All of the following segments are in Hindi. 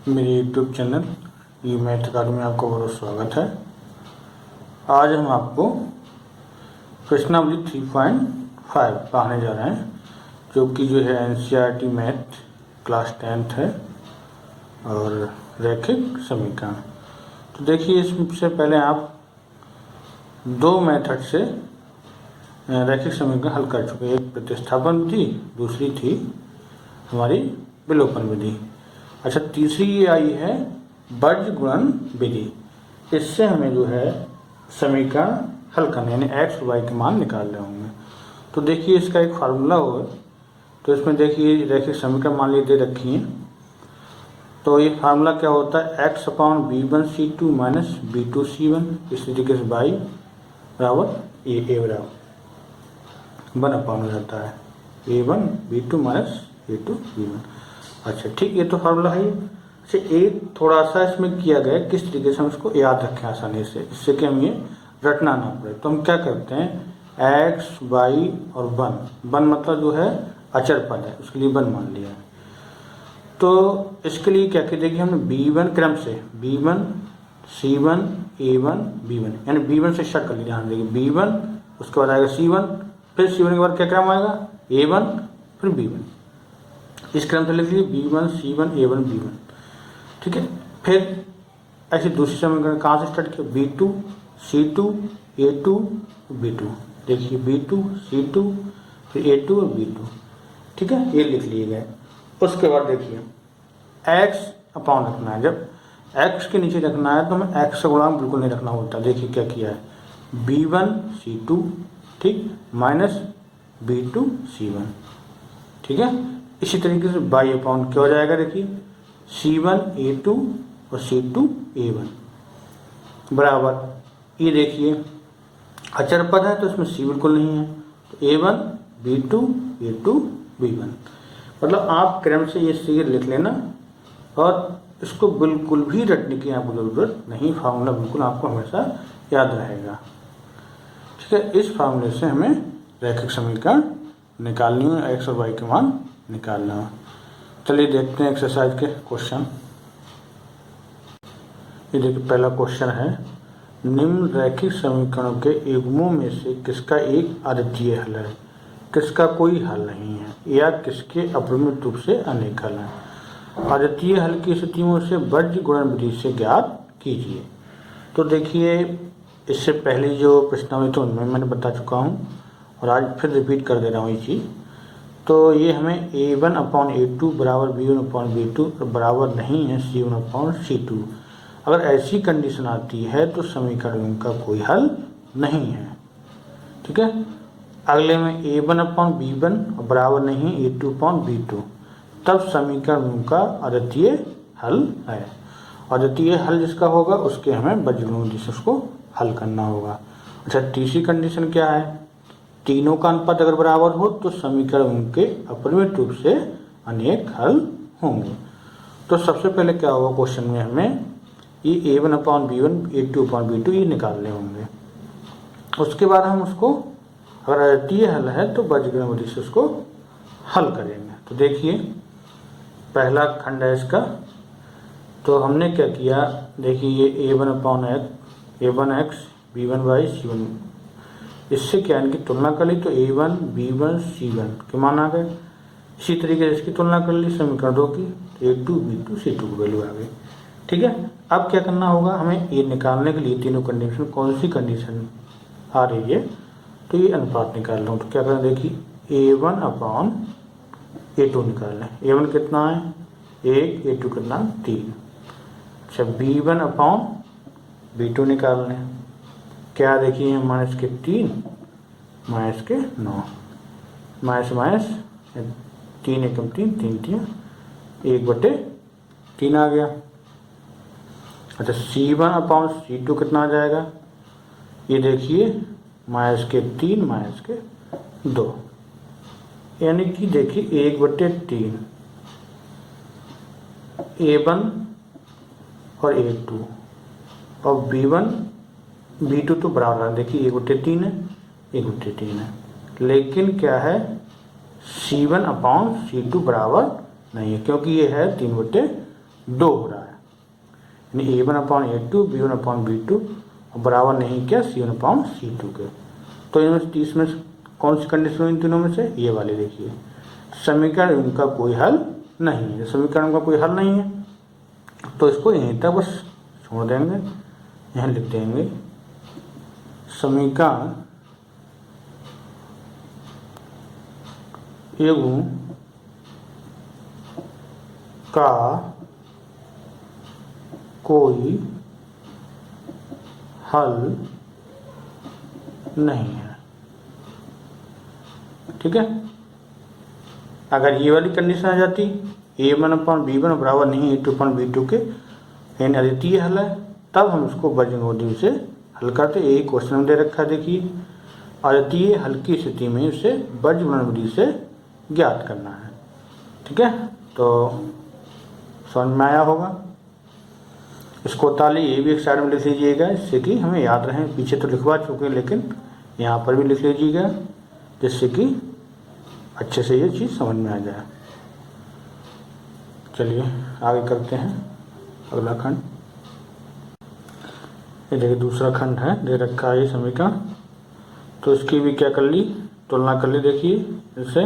मेरे यूट्यूब चैनल ई मैथ अकाडमी में आपका बहुत स्वागत है। आज हम आपको प्रश्नावली 3.5 पढ़ाने जा रहे हैं, जो कि है NCERT मैथ क्लास 10th है और रैखिक समीकरण। तो देखिए, इससे पहले आप दो मेथड से रैखिक समीकरण हल कर चुके। एक प्रतिस्थापन विधि, दूसरी थी हमारी विलोपन विधि। अच्छा, तीसरी ये आई है वर्ज गुणन विधि। इससे हमें समीकरण हल करने यानी एक्स वाई के मान निकालने होंगे। तो देखिए, इसका एक फार्मूला होगा। तो इसमें देखिए रैखिक समीकरण मान लीजिए दे रखी है। तो ये फार्मूला क्या होता है, x upon b1c2 minus b2c1। इस तरीके से y बराबर a बराबर 1 अपॉन हो जाता है a1 b2 minus a2 b1। अच्छा ठीक, ये तो फार्मूला है। से एक थोड़ा सा इसमें किया गया किस तरीके से हम इसको याद रखें आसानी से, इससे कि हम ये रटना ना पड़े। तो हम क्या करते हैं, x y और 1 मतलब अचर पद है, उसके लिए 1 मान लिया है। तो इसके लिए क्या किया, देखिए हमने b1 क्रम से b1 c1 a1 b1 यानी b1 से स्टार्ट कर लिया। हाँ देखिए b1, उसके बाद आएगा c1, फिर c1 के बाद क्या क्रम आएगा a1 फिर b1। इस क्रम से लिख लीजिए b1 c1 a1 b1। ठीक है, फिर ऐसे दूसरी समीकरण कहाँ से स्टार्ट किया, b2 c2 a2 b2। देखिए b2 c2 फिर a2 और b2। ठीक है, ये लिख लिए गए। उसके बाद देखिए x अपॉन रखना है। जब x के नीचे रखना है तो हमें x का गुणांक बिल्कुल नहीं रखना होता। देखिए क्या किया है, b1 c2 ठीक माइनस b2 c1। ठीक है, इसी तरीके से y अपॉन क्या हो जाएगा, देखिए c1 a2 और c2 a1 बराबर, ये देखिए अचर पद है तो इसमें c बिल्कुल नहीं है, तो a1 b2 a2 b1। मतलब आप क्रम से ये सीधे लिख लेना और इसको बिल्कुल भी रटने की आपको जरूरत नहीं। फार्मूला बिल्कुल आपको हमेशा याद रहेगा। ठीक है, इस फार्मूले से हमें रैखिक समीकरण निकालनी है, एक्स और वाई के मान निकालना है। चलिए देखते हैं एक्सरसाइज के क्वेश्चन। ये देखिए पहला क्वेश्चन है, निम्न रैखिक समीकरणों के युग्मों में से किसका एक अद्वितीय हल है, किसका कोई हल नहीं है, या किसके अपरिमित रूप से अनेक हल हैं। अद्वितीय हल की स्थितियों से वर्ज गुणन विधि से ज्ञात कीजिए। तो देखिए, इससे पहले जो प्रश्नावली तो उनमें मैंने बता चुका हूँ और आज फिर रिपीट कर दे रहा हूँ ये चीज़। तो ये हमें a1 अपॉन a2 बराबर b1 अपॉन b2 बराबर नहीं है c1 अपॉन c2। अगर ऐसी कंडीशन आती है तो समीकरण का कोई हल नहीं है। ठीक है, अगले में a1 अपॉन b1 बराबर नहीं a2 अपॉन b2, तब समीकरण का अद्वितीय हल है। अद्वितीय हल जिसका होगा उसके हमें वर्गमूल विधि से उसको हल करना होगा। अच्छा, तीसरी कंडीशन क्या है, तीनों का अनुपात अगर बराबर हो तो समीकरण उनके अपरिमित रूप से अनेक हल होंगे। तो सबसे पहले क्या होगा, क्वेश्चन में हमें ये a1 upon b1 a2 upon b2 ये निकालने होंगे। उसके बाद हम उसको अगर अद्वितीय हल है तो वर्गमूल विधि से उसको हल करेंगे। तो देखिए पहला खंड है इसका। तो हमने क्या किया, देखिए ये a1 upon a1x b1y c1, इससे क्या इनकी तुलना कर ली तो a1 b1 c1 के मान आ गए। इसी तरीके से इसकी तुलना कर ली समीकरण 2 की, तो a2 b2 c2 की वैल्यू आ गई। ठीक है, अब क्या करना होगा, हमें ये निकालने के लिए तीनों कंडीशन कौन सी कंडीशन आ रही है, तो ये अनुपात निकाल लो। तो क्या करें, देखिए a1 अपॉन a2 निकाल लें। a1 कितना है 1, a2 कितना 3। अच्छा, b1 अपॉन b2 निकाल लें। क्या देखिए माइनस के 3 माइनस के 9, माइनस माइनस 3 एकम 3 3 3 1/3 आ गया। अच्छा, c1 अपॉन c2 कितना आ जाएगा, ये देखिए माइनस के 3 माइनस के 2, यानी कि देखिए 1/3 a1 और a2 और b1 b2 तो बराबर है। देखिए 1/3 है 1/3 है, लेकिन क्या है c1 अपॉन c2 बराबर नहीं है, क्योंकि ये है 3/2 2 हो रहा है, यानी A1/A2 B1/B2 बराबर नहीं क्या C1/C2 के। तो इसमें कौन सी कंडीशन हुई इन तीनों में से? ये वाली देखिए, समीकरण इनका कोई हल नहीं है। समीकरण का कोई हल नहीं है तो इसको यहीं तक बस छोड़ देंगे, यहाँ लिख देंगे समीकरण एवं का कोई हल नहीं है। ठीक है, अगर ये वाली कंडीशन आ जाती A1/B1 बराबर नहीं A2/B2 के, यानी अद्वितीय हल है, तब हम उसको बीजगणित से हल करते। यही क्वेश्चन में दे रखा है, देखिए अद्वितीय हल की स्थिति में इसे बीजगणित विधि से ज्ञात करना है। ठीक है, तो समझ में आया होगा। इसको ताली ये भी एक साइड में लिख लीजिएगा, जिससे कि हमें याद रहे। पीछे तो लिखवा चुके हैं, लेकिन यहाँ पर भी लिख लीजिएगा, जिससे कि अच्छे से ये चीज़ समझ में आ जाए। चलिए आगे करते हैं अगला खंड। ये देखिए दूसरा खंड है, दे रखा है ये समीकरण, तो इसकी भी क्या कर ली, तुलना कर ली। देखिए इससे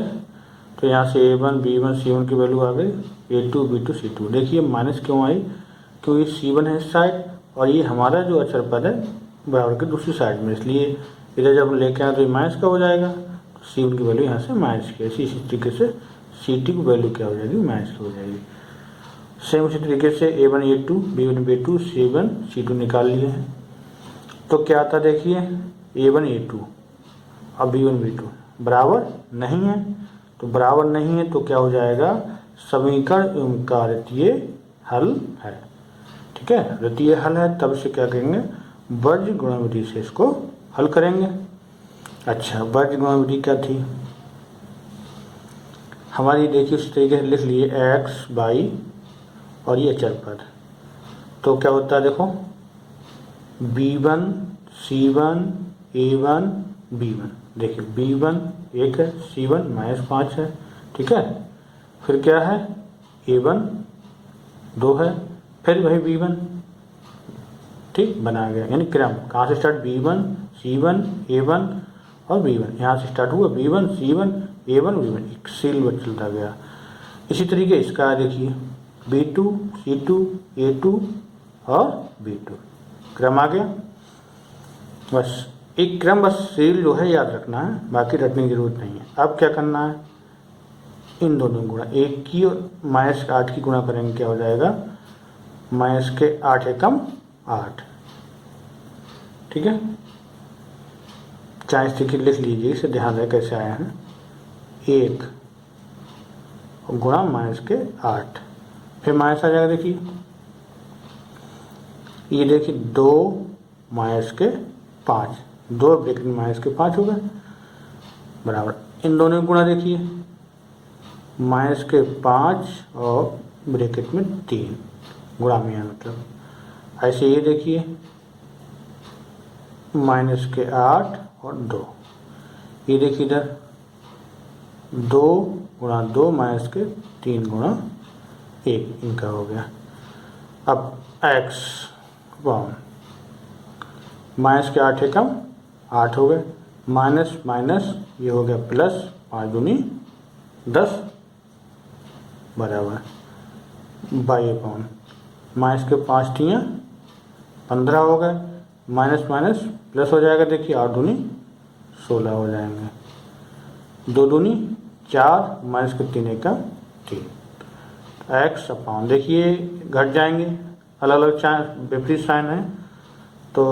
तो यहाँ से A1 B1 C1 की वैल्यू आ गई, A2 B2 C2। देखिए माइनस क्यों आई, क्योंकि C1 है इस साइड और ये हमारा जो अचर पद है बराबर की दूसरी साइड में, इसलिए इधर जब लेके आए तो ये माइनस का हो जाएगा। तो C1 की वैल्यू यहाँ से माइनस की, इसी तरीके से CT की वैल्यू क्या हो जाएगी, माइनस की हो जाएगी। सेम उसी तरीके से A1 A2 B1 B2 C1 C2 निकाल लिए हैं। तो क्या आता देखिए, A1 A2 और B1 B2 बराबर नहीं है, तो बराबर नहीं है तो क्या हो जाएगा, समीकरण इनका अद्वितीय हल है। ठीक है, अद्वितीय हल है, तब से क्या करेंगे, बीजगणित विधि से इसको हल करेंगे। अच्छा, बीजगणित विधि क्या थी हमारी, देखिए उस तरीके से लिख लिए x y और ये अचर पद। तो क्या होता है देखो, B1 C1 A1 B1, देखिए B1 1 है, C1 -5 है। ठीक है, फिर क्या है, A1 2 है, फिर वही B1। ठीक, बना गया, यानी क्रम कहाँ से स्टार्ट, B1 C1 A1 और B1, यहाँ से स्टार्ट हुआ B1 C1 A1 B1, एक सील चलता गया। इसी तरीके इसका देखिए B2 C2 A2 और B2, क्रम आ गया। बस एक क्रम, बस सील जो है याद रखना है, बाकी रटने की जरूरत नहीं है। अब क्या करना है, इन दोनों गुणा, 1 की और -8 की गुणा करेंगे, क्या हो जाएगा, -8 एकम 8। ठीक है, चाहे स्थिति लिख लीजिए, इसे ध्यान रहे कैसे आया है, 1 गुणा -8, फिर माइनस आ जाएगा। देखिए ये देखिए 2 -5, 2 ब्रैकेट में -5 हो गए, बराबर इन दोनों गुणा, देखिए -5 और ब्रैकेट में 3 गुणा में है, मतलब ऐसे ये देखिए -8 और 2, ये देखिए इधर 2 गुणा 2 -3 गुणा 1, इनका हो गया। अब x -8 एकम 8 हो गए, माइनस माइनस ये हो गया प्लस, 5 दूनी 10 बराबर बाई/, -5 × 15 हो गए, माइनस माइनस प्लस हो जाएगा, देखिए 8 दूनी 16 हो जाएंगे, 2 दूनी 4 -3 एकम 3, x/, देखिए घट जाएंगे, अलग अलग विपरीत साइन है, तो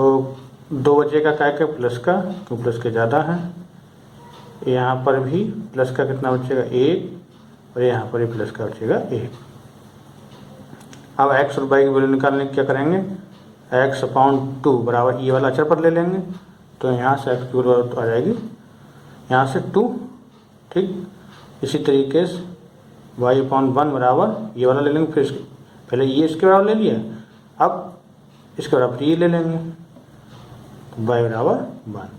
2 बचेगा काय के, प्लस का, क्यों प्लस के ज़्यादा है। यहाँ पर भी प्लस का कितना बचेगा, 1, और यहाँ पर भी प्लस का बचेगा 1। अब x और y की वैल्यू निकालने क्या करेंगे, x/2 बराबर ये वाला अचर पर ले लेंगे, तो यहाँ से x की वैल्यू आ जाएगी यहाँ से 2। ठीक, इसी तरीके से y/1 बराबर ये वाला ले लेंगे, फिर पहले ये इसके बराबर ले लिया, अब इसके बराबर ये ले लेंगे, y बराबर 1,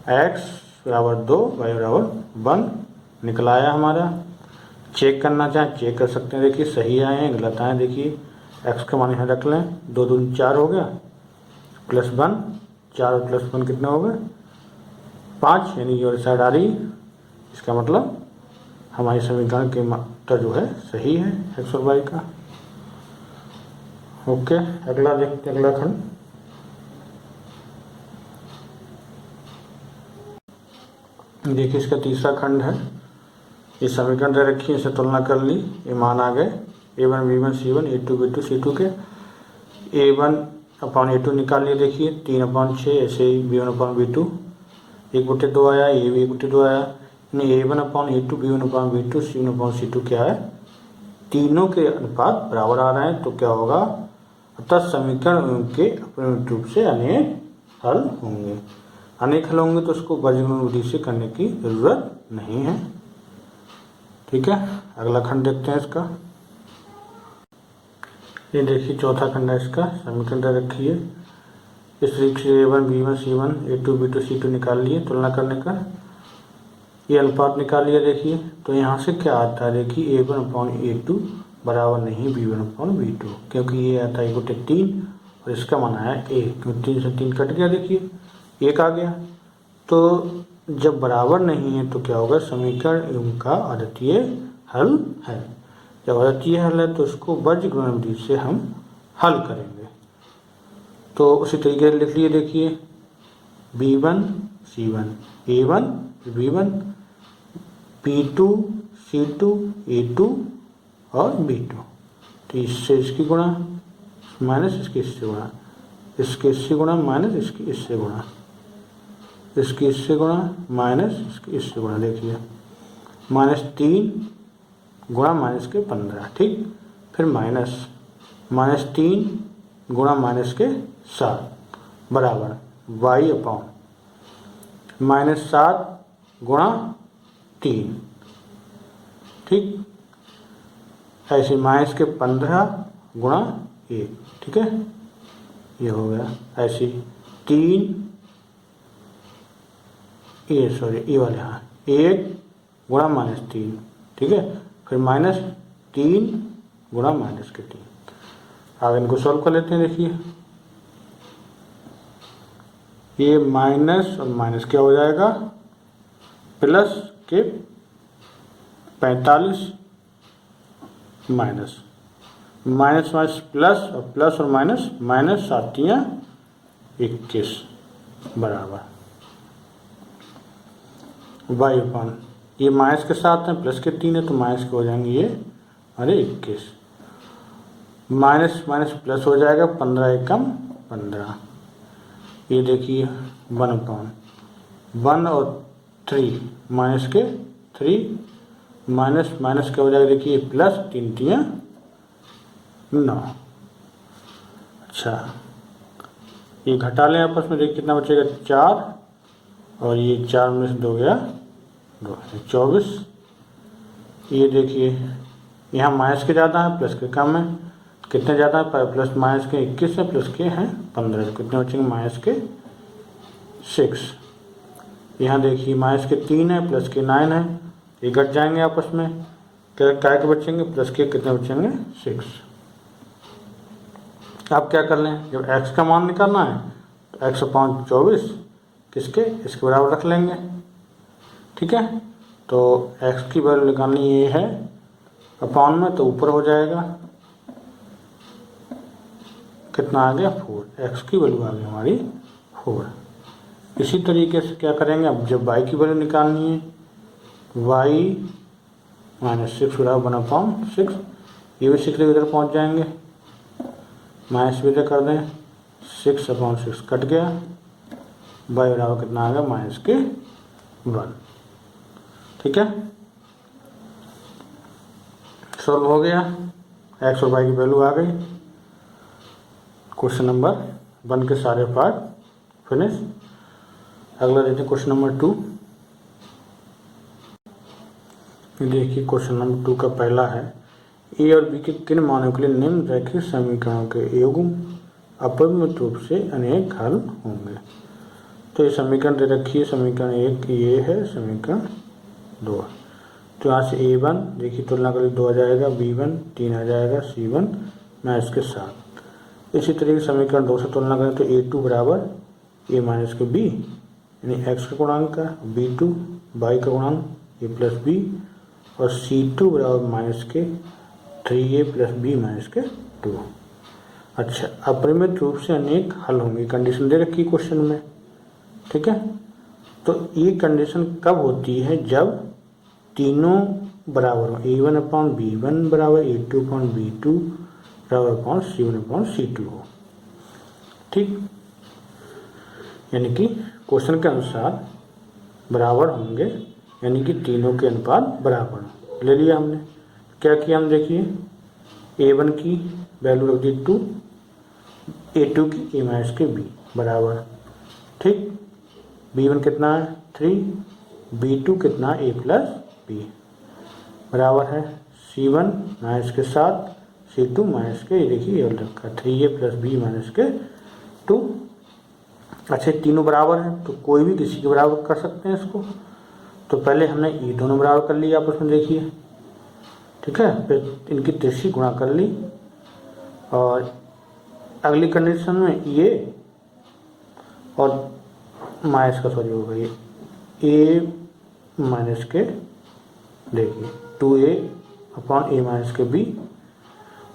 x बराबर 2 y बराबर 1 निकल आया हमारा। चेक करना चाहें चेक कर सकते हैं, देखिए सही आए हैं गलत आए, देखिए एक्स का मान यहाँ रख लें, 2 दूनी 4 हो गया, +1, 4 और +1 कितने हो गए 5, यानी ये वाली साइड आ रही। इसका मतलब हमारी समीकरण के उत्तर जो है सही है एक्स और वाई का। ओके, अगला देखते हैं, अगला खंड। देखिए इसका तीसरा खंड है। ये समीकरण दे रखी है, इसे तुलना कर ली, ये मान आ गए a1 b1 c1 a2 b2 c2 के। a1/a2 निकाल लिए, देखिए 3/6, ऐसे ही b1/b2 1/2 आया, ये भी 1/2 आया, यानी a1/a2 b1/b2 c1/c2 क्या है, तीनों के अनुपात बराबर आ रहे हैं। तो क्या होगा, अतः समीकरण उनके अपने रूप से अनेक हल होंगे। अनेक हल होंगे तो उसको वर्गीकरण विधि से करने की जरूरत नहीं है। ठीक है, अगला खंड देखते हैं इसका। ये देखिए चौथा खंड है इसका, समीकरण दे रखी है। इस तरीके से a1 b1 c1 a2 b2 c2 निकाल लिए, तुलना करने का ये अनुपात निकाल लिया। देखिए तो यहाँ से क्या आता है, देखिए a1/a2 बराबर नहीं b1/b2, क्योंकि ये आता है 1/3 और इसका मान आया 1, क्योंकि 3 से 3 कट गया, देखिए 1 आ गया। तो जब बराबर नहीं है तो क्या होगा, समीकरण उनका अद्वितीय हल है। जब अद्वितीय हल है तो उसको वर्गीकरण विधि से हम हल करेंगे। तो उसी तरीके से लिख लिए, देखिए b1 c1 a1 b1 b2 c2 a2 और b2। तो इससे इसकी गुणा माइनस इसकी इससे गुणा, इसके इससे गुणा माइनस इसकी इससे गुणा, इसकी इससे गुणा माइनस इसकी इससे गुणा। देखिए -3 गुणा -15, ठीक। फिर -3 गुणा -7 बराबर y/-7 गुणा 3, ठीक। ऐसे -15 गुणा 1, ठीक है, ये हो गया। ऐसे 3 ये वाले, हाँ 1 गुणा -3, ठीक है। फिर -3 गुणा -3। अब इनको सॉल्व कर लेते हैं। देखिए ये माइनस और माइनस क्या हो जाएगा, प्लस के 45 माइनस माइनस प्लस और प्लस और माइनस -7×21 बराबर y/, ये माइनस के साथ है, प्लस के 3 है तो माइनस के हो जाएंगे ये 21, माइनस माइनस प्लस हो जाएगा, 15 एकम 15। ये देखिए 1/1 और 3 माइनस के 3 माइनस माइनस क्या हो जाएगा, देखिए प्लस 3×3 9। अच्छा ये घटा लें आपस में, देखिए कितना बचेगा 4, और ये 4 में से 2 गया 2, 24। ये देखिए यहाँ माइनस के ज़्यादा है, प्लस के कम है, कितने ज़्यादा है, प्लस माइनस के 21 है, प्लस के हैं 15, कितने बचेंगे माइनस के 6। यहाँ देखिए माइनस के 3 है, प्लस के 9 है, ये घट जाएंगे आपस में, क्या के बचेंगे, प्लस के कितने बचेंगे 6। आप क्या कर लें, जब x का मान निकालना है तो x/24 किसके, इसके बराबर रख लेंगे, ठीक है। तो x की वैल्यू निकालनी ये है अपॉन में, तो ऊपर हो जाएगा कितना आ गया 4, x की वैल्यू आ गई हमारी 4। इसी तरीके से क्या करेंगे, अब जब y की वैल्यू निकालनी है, y -6 बराबर 1/6, ये भी 6 इधर पहुँच जाएंगे, माइनस भी इधर कर दें, 6/6 कट गया, y बराबर कितना आ गया -1, ठीक है। सॉल्व हो गया, x और y की वैल्यू आ गई। क्वेश्चन नंबर 1 के सारे पार्ट फिनिश। अगला देखते हैं क्वेश्चन नंबर 2। देखिए क्वेश्चन नंबर 2 का पहला है, ए और बी के किन मानों के लिए निम्न रैखिक समीकरणों के युग्म अपरिमित रूप से अनेक हल होंगे। तो ये समीकरण दे रखी है, समीकरण 1 ये है, समीकरण 2। तो यहाँ से a1 देखिए तुलना करें 2 आ जाएगा, b1 3 आ जाएगा, c1 माइनस के साथ। इसी तरीके से समीकरण 2 से तुलना करें तो a2 बराबर a माइनस के b, यानी x का गुणांक का, b2 y का गुणांक a प्लस b, और c2 बराबर माइनस के 3a प्लस b माइनस के 2। अच्छा, अपरिमित रूप से अनेक हल होंगे, कंडीशन दे रखी क्वेश्चन में, ठीक है। तो ये कंडीशन कब होती है? जब तीनों बराबर हो, a1 अपॉन b1 बराबर a2 अपॉन b2 बराबर अपॉन c1 अपॉन c2 हो, ठीक। यानी कि क्वेश्चन के अनुसार बराबर होंगे, यानी कि तीनों के अनुपात बराबर ले लिया हमने। क्या किया हम देखिए, a1 की वैल्यू रख दी 2, a2 की a माइनस के b बराबर, ठीक। b1 कितना है 3, b2 कितना a प्लस b बराबर है c1 माइनस के साथ c2 माइनस के, ये देखिए ये रखा 3a प्लस b माइनस के 2। अच्छा, तीनों बराबर हैं तो कोई भी किसी के बराबर कर सकते हैं इसको। तो पहले हमने ये दोनों बराबर कर लिया आपस में, देखिए, ठीक है। फिर इनकी तिरछी गुणा कर ली, और अगली कंडीशन में ये और माइनस का सॉरी होगा ये a माइनस के, देखिए 2a अपॉन a माइनस के b,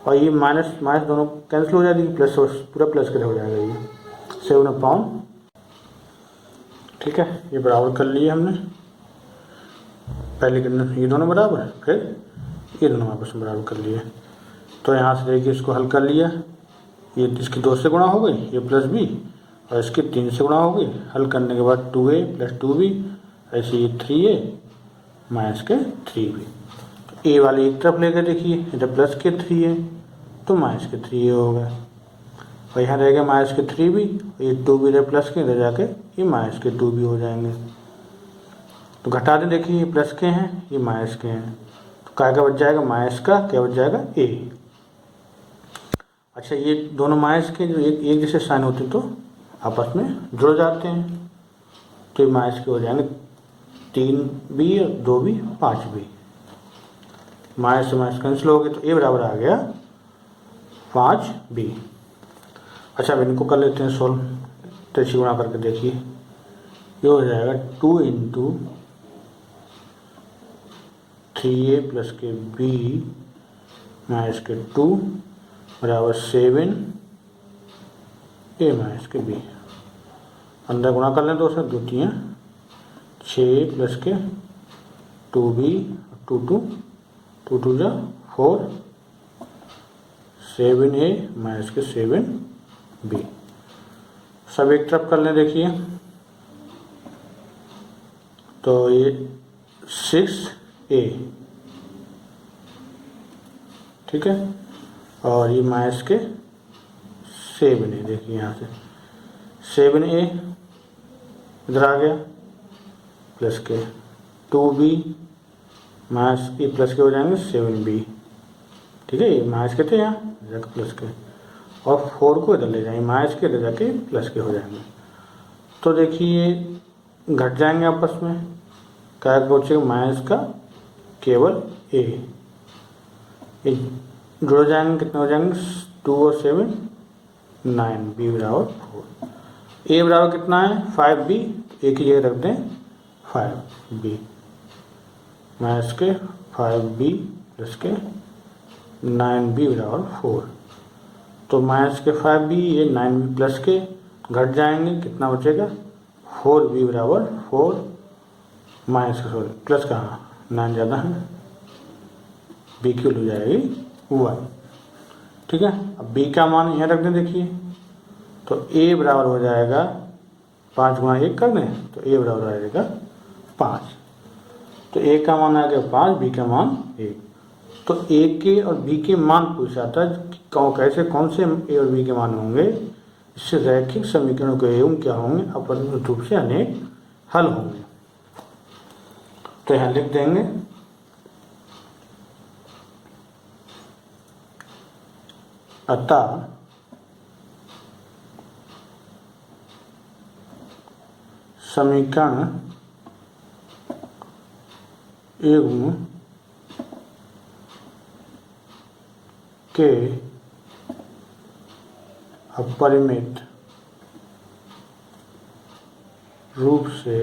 और ये माइनस माइनस दोनों कैंसिल हो जाएगी, प्लस पूरा प्लस के हो जाएगा ये 7 अपॉन, ठीक है। ये बराबर कर लिए हमने, पहले कंडीशन ये दोनों बराबर, फिर ये दोनों आपस में बराबर कर लिए। तो यहाँ से देखिए इसको हल कर लिया, ये इसकी 2 से गुणा हो गई ये प्लस b, और इसकी 3 से गुणा हो गई। हल करने के बाद 2a प्लस 2b, ऐसे ये 3a माइनस के 3b। तो a वाली एक तरफ लेकर देखिए, इधर प्लस के 3a तो माइनस के 3a हो गए, और यहाँ रहेगा माइनस के 3b, ये 2b इधर प्लस के, इधर जाके ये माइनस के 2b हो जाएंगे। तो घटा दें, देखिए ये प्लस के हैं ये माइनस के हैं, तो क्या क्या बच जाएगा, माइनस का क्या बच जाएगा a। अच्छा, ये दोनों माइनस के जो एक जैसे साइन होते तो आपस में जुड़ जाते हैं, तो ये माइनस के हो जाएंगे 3b और 2b 5b, माइनस से माइनस कैंसिल हो गए, तो a बराबर आ गया 5b। अच्छा, अब इनको कर लेते हैं सोल्व, तिरछी गुणा करके देखिए, ये हो जाएगा 2 इंटू 3a प्लस के b माइनस के 2 बराबर 7 a माइनस के b। अंदर गुणा कर लें 2 से, 2 3 6 प्लस के 2b 2 2 जा 4 7a माइनस के 7b। सब एक तरफ कर लें, देखिए तो ये 6a, ठीक है, और ये माइनस के 7a, देखिए यहाँ से 7a इधर आ गया, प्लस के 2b माइनस ये प्लस के हो जाएंगे 7b, ठीक है। ये माइनस के थे यहाँ जाकर प्लस के, और 4 को इधर ले जाएंगे माइनस के, इधर जाके प्लस के हो जाएंगे। तो देखिए घट जाएंगे आपस में, क्या बचेगा माइनस का केवल a, ये जुड़ जाएंगे, कितने हो जाएंगे 2 और 7 9, b बराबर 4। a बराबर कितना है 5b, एक ही जगह रख दें 5b माइनस के 5b प्लस के 9b बराबर 4। तो माइनस के 5b ये 9b प्लस के घट जाएंगे, कितना बचेगा 4b बराबर 4, माइनस का सॉरी प्लस कहाँ 9 ज़्यादा है, b की वैल्यू जाएगी 1, ठीक है। अब b का मान यहाँ रख दें, देखिए तो a बराबर हो जाएगा 5 गुणा 1 कर दें तो a बराबर आ जाएगा 5। तो a का मान आ गया 5, b का मान 1। तो a के और b के मान पूछा था, कैसे कौन से a और b के मान होंगे, इससे रैखिक समीकरणों के एवं क्या होंगे, अपरिमित रूप से अनेक हल होंगे। तो यहाँ लिख देंगे अतः समीकरण एवं के अपरिमित रूप से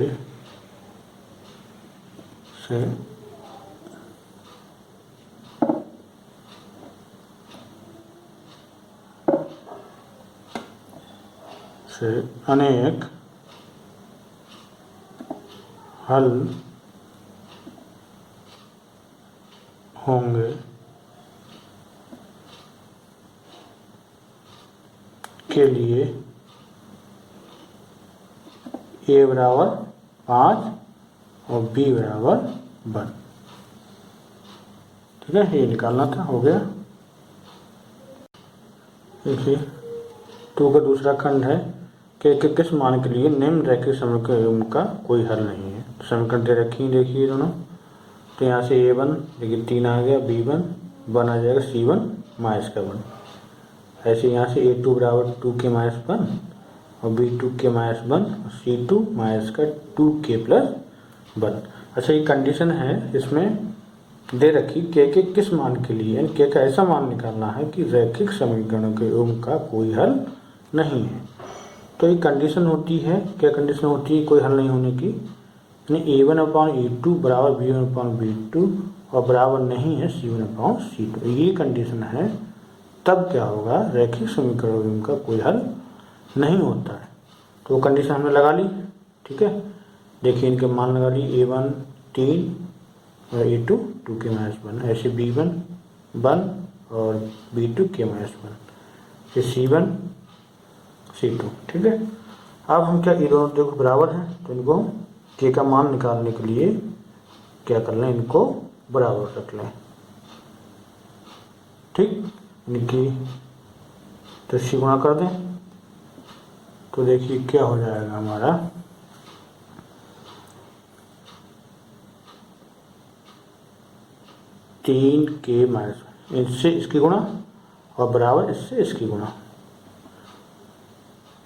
अनेक हल होंगे के लिए a बराबर 5 और b बराबर 1। ठीक है, ये निकालना था, हो गया। देखिए 2 का दूसरा खंड है कि किस मान के लिए निम्न रैखिक समीकरण का कोई हल नहीं है। समीकरण दे रखी है, देखिए दोनों। तो यहाँ से a1 देखिए 3 आ गया, b1 1 आ जाएगा, c1 माइनस का 1। ऐसे यहाँ से a2 बराबर 2k माइनस 1 और b2 k माइनस 1 और c2 माइनस का 2k प्लस 1। अच्छा, ये कंडीशन है, इसमें दे रखी के किस मान के लिए, यानी के का ऐसा मान निकालना है कि रैखिक समीकरणों के योग का कोई हल नहीं है। तो ये कंडीशन होती है, क्या कंडीशन होती है कोई हल नहीं होने की, यानी a1/a2 बराबर b1/b2 और बराबर नहीं है c1/c2, ये कंडीशन है। तब क्या होगा, रैखिक समीकरणों का कोई हल नहीं होता है। तो कंडीशन हमने लगा ली। ठीक है, देखिए इनके मान लगा ली, a1 3 और a2 2k माइनस 1, ऐसे b1 1 और b2 k माइनस 1, ये c1 c2। ठीक है, अब हम क्या, ये दोनों देखो बराबर हैं, तो इनको k का मान निकालने के लिए क्या कर लें, इनको बराबर रख लें। ठीक, इनकी तो सी गुणा कर दें, तो देखिए क्या हो जाएगा हमारा, तीन के माइनस इससे इसकी गुणा और बराबर इससे इसकी गुणा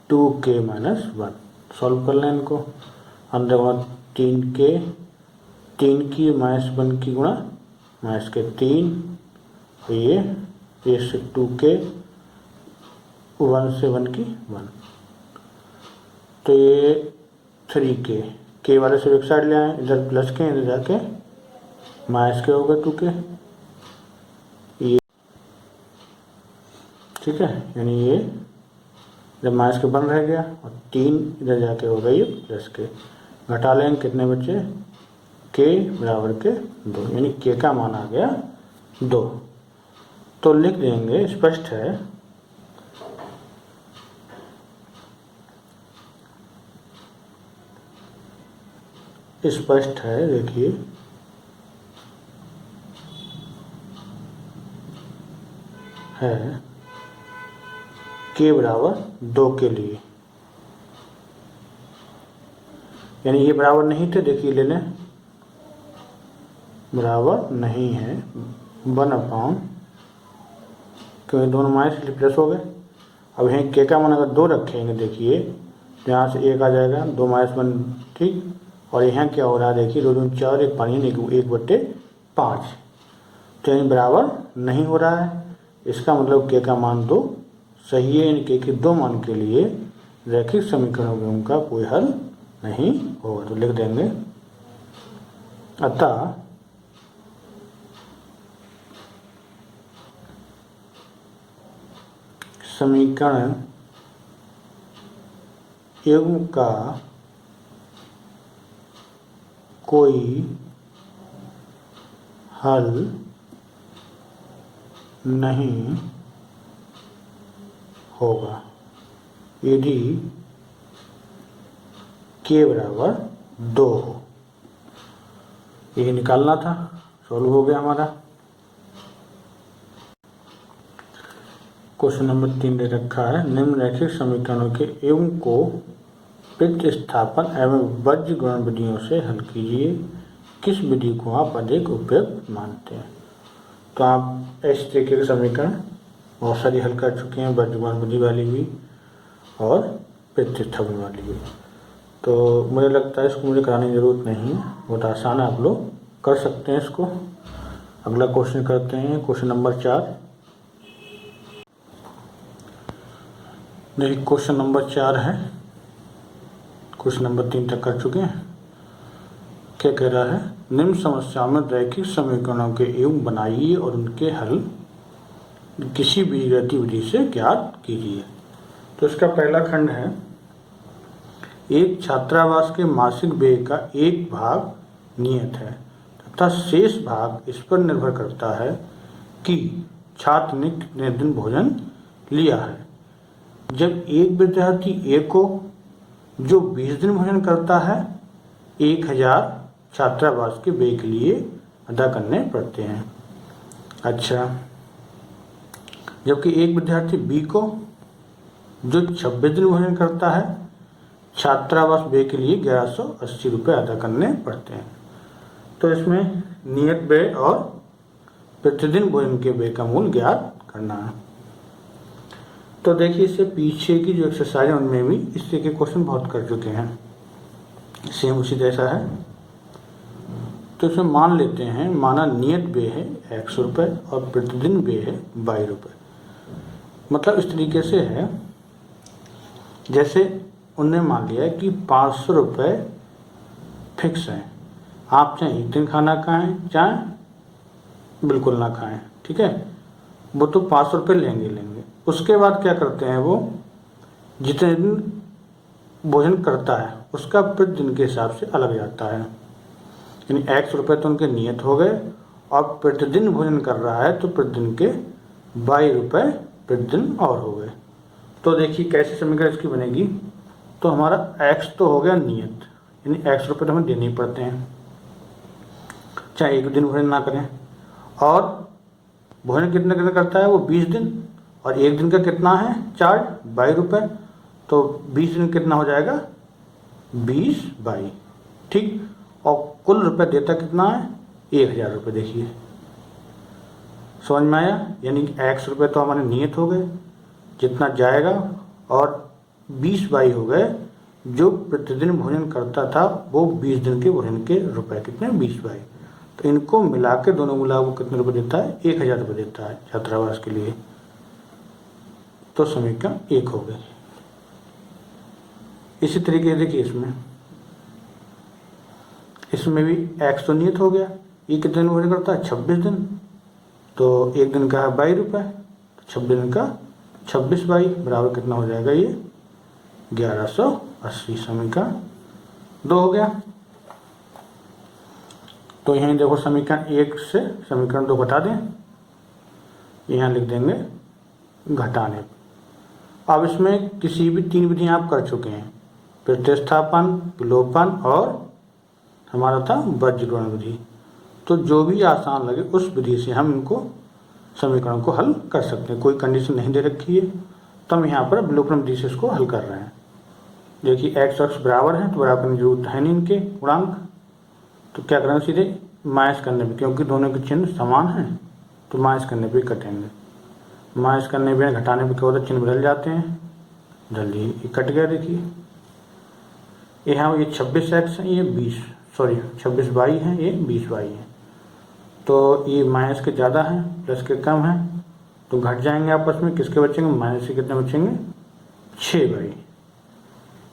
2k माइनस 1। सॉल्व कर लें इनको, अंदर गुणा 3k, 3 की माइनस 1 की गुणा माइनस के 3 और ये से 2k 1 से 1 की 1, तो ये 3k, k वाले से एक साइड ले आए, इधर प्लस के इधर जाके माइनस के होगा 2k। ये ठीक है, यानी ये जब माइनस के बंद रह गया और 3 इधर जाके हो गई प्लस के, घटा लेंगे कितने बच्चे, k बराबर के 2, यानी k का मान आ गया 2। तो लिख देंगे, स्पष्ट है देखिए है k बराबर 2 के लिए, यानी ये बराबर नहीं थे, देखिए ले लें, बराबर नहीं है 1/, क्योंकि दोनों माइनस इसलिए प्लस हो गए। अब यहीं के का मान अगर 2 रखेंगे, देखिए यहाँ से 1 आ जाएगा, 2 माइनस 1, ठीक, और यहाँ क्या हो रहा है, देखिए 2 2 4, 1 पानी 1/5, तो यानी बराबर नहीं हो रहा है। इसका मतलब के का मान 2 सही है, यानी के 2 मान के लिए रैखिक समीकरणों का कोई हल नहीं होगा। तो लिख देंगे, अतः समीकरण युग्म का कोई हल नहीं होगा यदि k बराबर 2 हो। ये निकालना था, सॉल्व हो गया हमारा। क्वेश्चन नंबर 3 दे रखा है, निम्न रैखिक समीकरणों के एवं को प्रतिस्थापन एवं वज्र गुणन विधियों से हल कीजिए, किस विधि को आप अधिक उपयुक्त मानते हैं। तो आप इस तरीके के समीकरण बहुत सारी हल कर चुके हैं, वज्र गुणन विधि वाली भी और प्रतिस्थापन वाली भी, तो मुझे लगता है इसको मुझे कराने की ज़रूरत नहीं है, बहुत आसान है, आप लोग कर सकते हैं इसको। अगला क्वेश्चन करते हैं, क्वेश्चन नंबर 4। देखिए क्वेश्चन नंबर 4 है, क्वेश्चन नंबर 3 तक कर चुके हैं। क्या कह रहा है, निम्न समस्या में रैखिक समीकरणों के योग बनाइए और उनके हल किसी भी गतिविधि से ज्ञात कीजिए। तो इसका पहला खंड है, एक छात्रावास के मासिक व्यय का एक भाग नियत है तथा शेष भाग इस पर निर्भर करता है कि छात्र ने कितने दिन भोजन लिया है। जब एक विद्यार्थी ए को जो 20 दिन भोजन करता है 1000 छात्रावास के व्यय के लिए अदा करने पड़ते हैं। अच्छा, जबकि एक विद्यार्थी बी को जो 26 दिन भोजन करता है छात्रावास व्यय के लिए 1180 रुपये अदा करने पड़ते हैं। तो इसमें नियत व्यय और प्रतिदिन भोजन के व्यय का मूल ज्ञात करना है। तो देखिए, इससे पीछे की जो एक्सरसाइज है उनमें भी इस तरह के क्वेश्चन बहुत कर चुके हैं, सेम उसी जैसा है। तो इसमें मान लेते हैं, माना नियत व्यय है 100 रुपये और प्रतिदिन व्यय है 22 रुपये। मतलब इस तरीके से है, जैसे उनने मान लिया है कि 500 रुपये फिक्स है, आप चाहे एक दिन खाना खाएं चाहे बिल्कुल ना खाएं, ठीक है, वो तो 500 रुपये लेंगे। उसके बाद क्या करते हैं, वो जितने दिन भोजन करता है उसका प्रतिदिन के हिसाब से अलग जाता है। यानी 100 रुपये तो उनके नियत हो गए और प्रतिदिन भोजन कर रहा है तो प्रतिदिन के 22 रुपये प्रतिदिन और हो गए। तो देखिए कैसे समीकरण इसकी बनेगी। तो हमारा x तो हो गया नियत, यानी 100 रुपये तो हमें देने ही पड़ते हैं चाहे एक दिन भोजन ना करें। और भोजन कितने दिन करता है वो 20 दिन, और एक दिन का कितना है 4 22 रुपये, तो 20 दिन कितना हो जाएगा 20 22, ठीक। और कुल रुपये देता कितना है 1000 रुपये। देखिए समझ में आया, यानी 100 रुपये तो हमारे नियत हो गए जितना जाएगा, और 20 22 हो गए जो प्रतिदिन भोजन करता था वो 20 दिन के भोजन के रुपए कितने 20 22। तो इनको मिला के दोनों मिला वो कितने रुपए देता है 1000 रुपये देता है छात्रावास के लिए। तो समीकरण 1 हो गई। इसी तरीके से देखिए इसमें भी x तो नियत हो गया, ये कितने दिन भोजन करता है 26 दिन, तो एक दिन का है 22 रुपये, तो 26 दिन का 26 22 बराबर कितना हो जाएगा ये 1180। समीकरण 2 हो गया। तो यहीं देखो समीकरण 1 से समीकरण 2 घटा दें, यहाँ लिख देंगे घटाने। अब इसमें किसी भी 3 विधियाँ आप कर चुके हैं, प्रतिस्थापन, विलोपन और हमारा था वज्रगुणन विधि। तो जो भी आसान लगे उस विधि से हम इनको समीकरण को हल कर सकते हैं। कोई कंडीशन नहीं दे रखी है तो हम यहाँ पर विलोपन विधि से इसको हल कर रहे हैं। देखिए x और x बराबर हैं तो बराबर करने की जरूरत है नहीं इनके गुणांक, तो क्या करेंगे सीधे माइनस करने पे, क्योंकि दोनों के चिन्ह समान हैं तो माइनस करने पे कटेंगे। माइनस करने पे घटाने पे क्या होता है चिन्ह बदल जाते हैं, जल्दी ये कट गया। देखिए यहाँ ये 26x है, ये 26 22 है, ये 20 22 है। तो ये माइनस के ज़्यादा है प्लस के कम है तो घट जाएंगे आपस में, किसके बचेंगे माइनस के कितने बचेंगे 6 22।